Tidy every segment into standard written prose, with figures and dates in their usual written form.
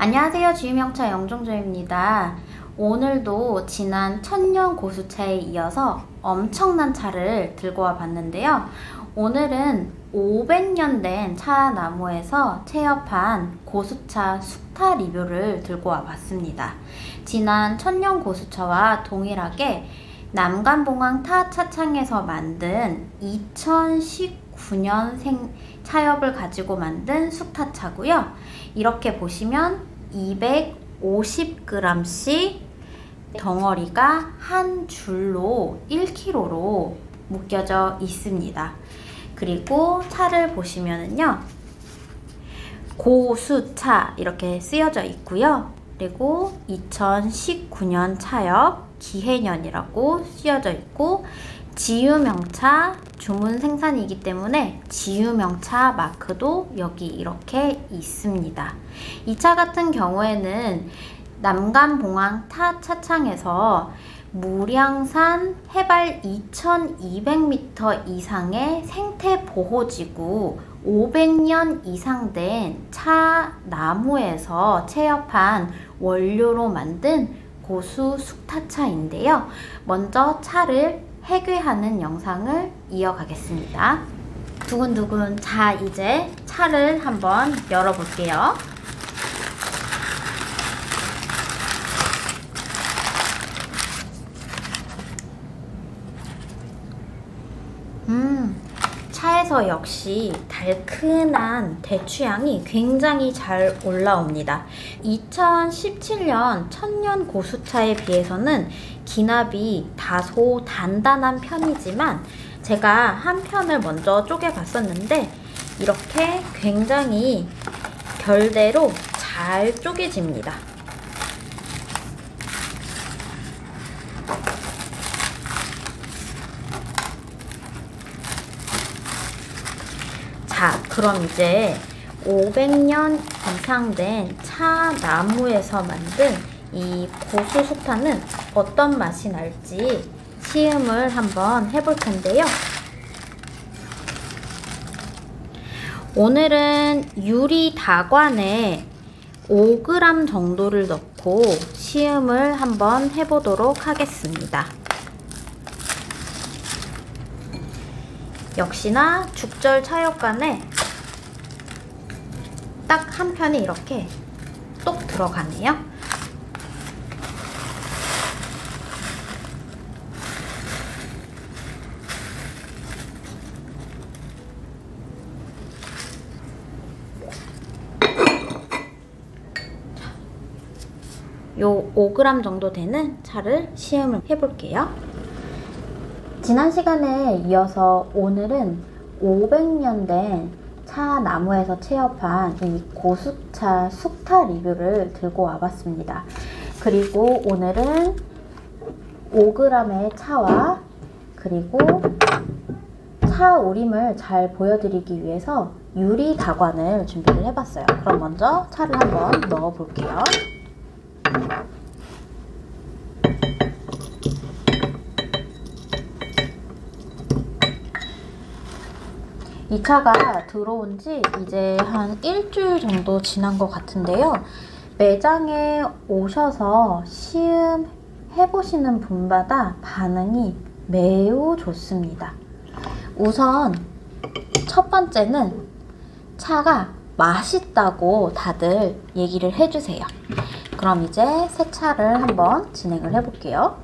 안녕하세요. 주유명차 영종조입니다. 오늘도 지난 천년 고수차에 이어서 엄청난 차를 들고 와 봤는데요. 오늘은 500년 된 차 나무에서 채엽한 고수차 숙타 리뷰를 들고 와 봤습니다. 지난 천년 고수차와 동일하게 남간봉황 타 차창에서 만든 2019년생 차엽을 가지고 만든 숙타차고요. 이렇게 보시면 250g씩 덩어리가 한 줄로 1kg로 묶여져 있습니다. 그리고 차를 보시면은요, 고수차 이렇게 쓰여져 있고요. 그리고 2019년 차엽 기해년이라고 쓰여져 있고, 지유명차 주문 생산이기 때문에 지유명차 마크도 여기 이렇게 있습니다. 이 차 같은 경우에는 남간봉황 타 차창에서 무량산 해발 2200m 이상의 생태보호지구 500년 이상 된 차 나무에서 채엽한 원료로 만든 고수 숙타차인데요. 먼저 차를 해괴하는 영상을 이어가겠습니다. 두근두근. 자, 이제 차를 한번 열어볼게요. 차에서 역시 달큰한 대추향이 굉장히 잘 올라옵니다. 2017년 천년 고수차에 비해서는 기납이 다소 단단한 편이지만, 제가 한 편을 먼저 쪼개 봤었는데 이렇게 굉장히 결대로 잘 쪼개집니다. 자, 그럼 이제 500년 이상 된 차 나무에서 만든 이 고수 숙타는 어떤 맛이 날지 시음을 한번 해볼 텐데요. 오늘은 유리 다관에 5g 정도를 넣고 시음을 한번 해보도록 하겠습니다. 역시나 죽절 차엽간에 딱 한 편이 이렇게 똑 들어가네요. 요 5g 정도 되는 차를 시음을 해볼게요. 지난 시간에 이어서 오늘은 500년 된 차 나무에서 채엽한 이 고수차 숙타 리뷰를 들고 와봤습니다. 그리고 오늘은 5g의 차와 그리고 차 우림을 잘 보여드리기 위해서 유리 다관을 준비를 해봤어요. 그럼 먼저 차를 한번 넣어볼게요. 이 차가 들어온 지 이제 한 일주일 정도 지난 것 같은데요. 매장에 오셔서 시음해보시는 분마다 반응이 매우 좋습니다. 우선 첫 번째는 차가 맛있다고 다들 얘기를 해주세요. 그럼 이제 새 차를 한번 진행을 해볼게요.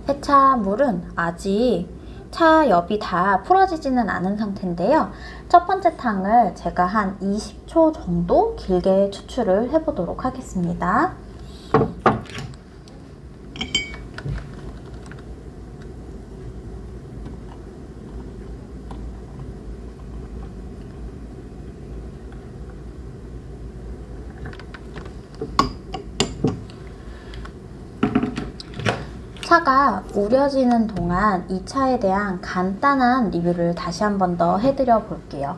세차 물은 아직 차 옆이 다 풀어지지는 않은 상태인데요. 첫 번째 탕을 제가 한 20초 정도 길게 추출을 해보도록 하겠습니다. 차가 우려지는 동안 이 차에 대한 간단한 리뷰를 다시 한 번 더 해드려 볼게요.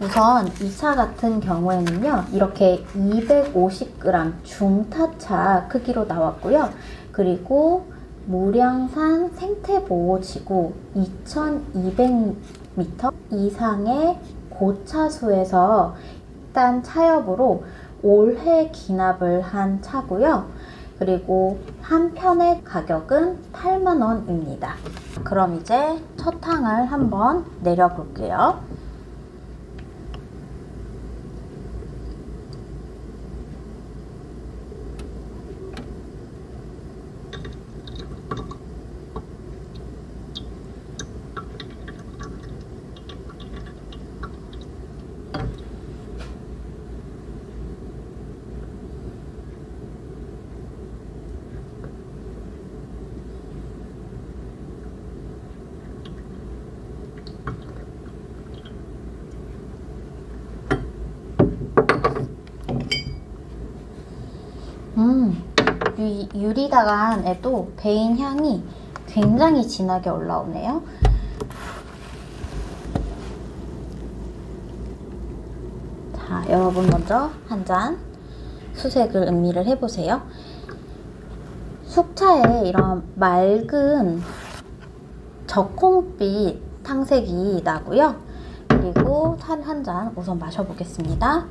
우선 이 차 같은 경우에는요, 이렇게 250g 중타차 크기로 나왔고요. 그리고 무량산 생태보호지구 2200m 이상의 고차수에서 일단 차엽으로 올해 기납을 한 차고요. 그리고 한 편의 가격은 8만원입니다. 그럼 이제 첫 탕을 한번 내려볼게요. 유리다간에도 베인 향이 굉장히 진하게 올라오네요. 자, 여러분 먼저 한 잔 수색을 음미를 해보세요. 숙차에 이런 맑은 적홍빛 탕색이 나고요. 그리고 한 잔 우선 마셔보겠습니다.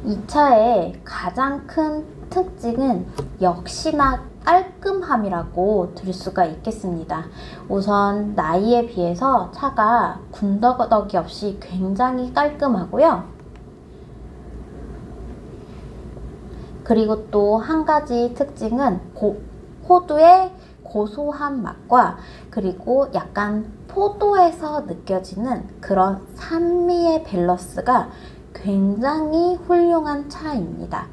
이 차의 가장 큰 특징은 역시나 깔끔함이라고 들 수가 있겠습니다. 우선 나이에 비해서 차가 군더더기 없이 굉장히 깔끔하고요. 그리고 또 한 가지 특징은 호두의 고소한 맛과 그리고 약간 포도에서 느껴지는 그런 산미의 밸런스가 굉장히 훌륭한 차입니다.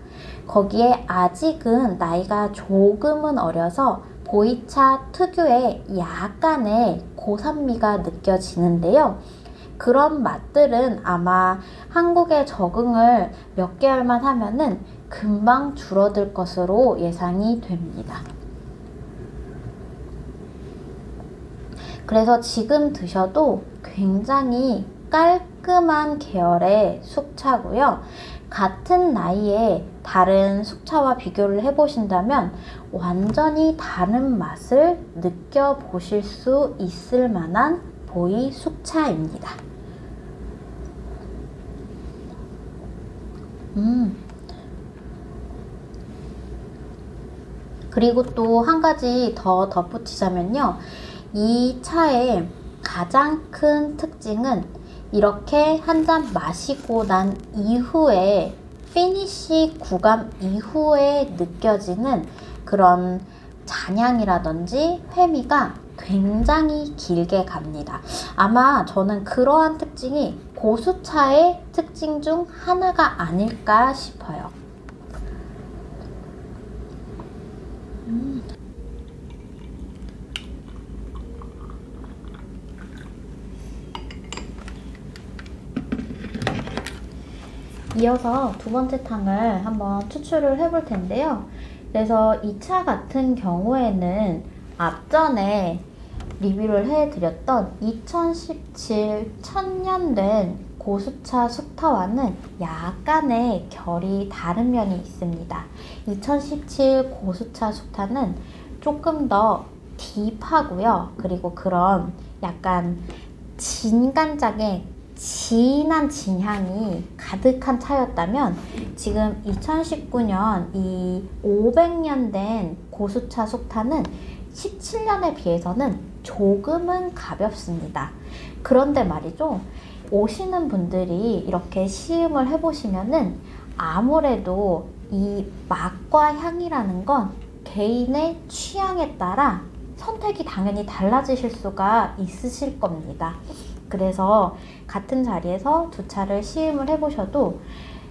거기에 아직은 나이가 조금은 어려서 보이차 특유의 약간의 고산미가 느껴지는데요. 그런 맛들은 아마 한국에 적응을 몇 개월만 하면은 금방 줄어들 것으로 예상이 됩니다. 그래서 지금 드셔도 굉장히 깔끔한 계열의 숙차고요. 같은 나이에 다른 숙차와 비교를 해보신다면 완전히 다른 맛을 느껴보실 수 있을 만한 보이 숙차입니다. 그리고 또 한 가지 더 덧붙이자면요. 이 차의 가장 큰 특징은 이렇게 한 잔 마시고 난 이후에 피니쉬 구감 이후에 느껴지는 그런 잔향이라든지 회미가 굉장히 길게 갑니다. 아마 저는 그러한 특징이 고수차의 특징 중 하나가 아닐까 싶어요. 이어서 두 번째 탕을 한번 추출을 해볼 텐데요. 그래서 이 차 같은 경우에는 앞전에 리뷰를 해드렸던 2017 천년된 고수차 숙타와는 약간의 결이 다른 면이 있습니다. 2017 고수차 숙타는 조금 더 딥하고요. 그리고 그런 약간 진간장의 진한 진향이 가득한 차였다면 지금 2019년 이 500년 된 고수차 숙타는 17년에 비해서는 조금은 가볍습니다. 그런데 말이죠. 오시는 분들이 이렇게 시음을 해보시면은 아무래도 이 맛과 향이라는 건 개인의 취향에 따라 선택이 당연히 달라지실 수가 있으실 겁니다. 그래서 같은 자리에서 두 차를 시음을 해보셔도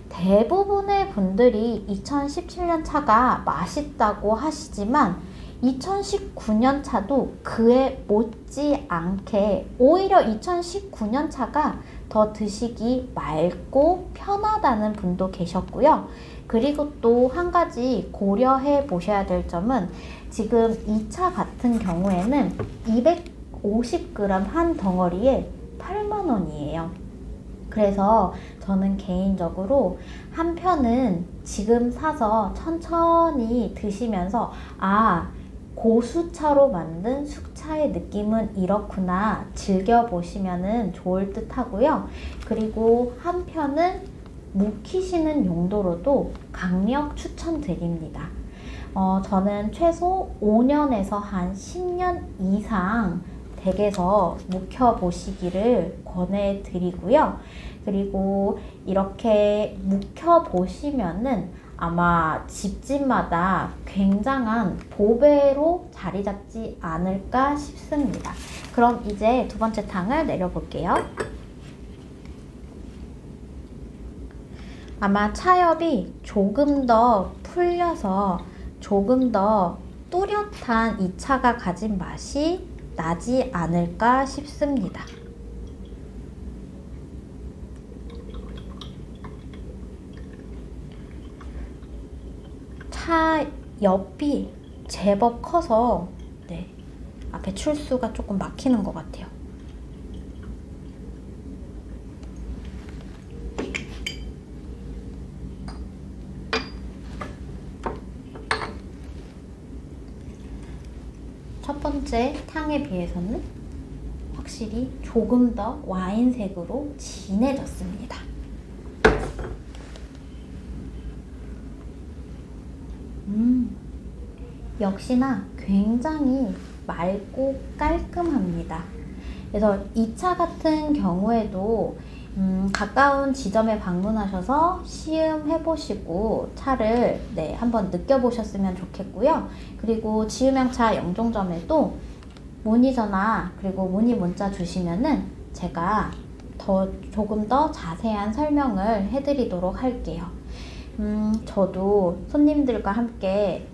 대부분의 분들이 2017년 차가 맛있다고 하시지만 2019년 차도 그에 못지않게 오히려 2019년 차가 더 드시기 맑고 편하다는 분도 계셨고요. 그리고 또 한 가지 고려해 보셔야 될 점은 지금 이 차 같은 경우에는 250g 한 덩어리에 8만 원이에요. 그래서 저는 개인적으로 한 편은 지금 사서 천천히 드시면서 고수차로 만든 숙차의 느낌은 이렇구나 즐겨보시면 좋을 듯 하고요. 그리고 한 편은 묵히시는 용도로도 강력 추천드립니다. 저는 최소 5년에서 한 10년 이상 댁에서 묵혀보시기를 권해드리고요. 그리고 이렇게 묵혀보시면은 아마 집집마다 굉장한 보배로 자리 잡지 않을까 싶습니다. 그럼 이제 두 번째 탕을 내려볼게요. 아마 차엽이 조금 더 풀려서 조금 더 또렷한 이 차가 가진 맛이 나지 않을까 싶습니다. 차 옆이 제법 커서 앞에 출수가 조금 막히는 것 같아요. 첫 번째 탕에 비해서는 확실히 조금 더 와인색으로 진해졌습니다. 역시나 굉장히 맑고 깔끔합니다. 그래서 이 차 같은 경우에도 가까운 지점에 방문하셔서 시음해보시고 차를 한번 느껴보셨으면 좋겠고요. 그리고 지음향차 영종점에도 문의 전화 그리고 문의 문자 주시면은 제가 조금 더 자세한 설명을 해드리도록 할게요. 저도 손님들과 함께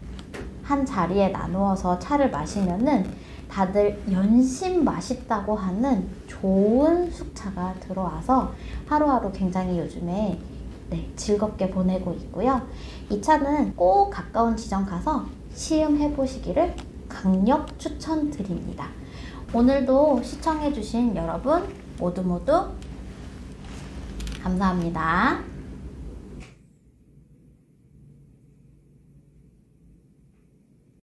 한 자리에 나누어서 차를 마시면은 다들 연신 맛있다고 하는 좋은 숙차가 들어와서 하루하루 굉장히 요즘에 즐겁게 보내고 있고요. 이 차는 꼭 가까운 지점 가서 시음해 보시기를 강력 추천드립니다. 오늘도 시청해주신 여러분 모두 감사합니다.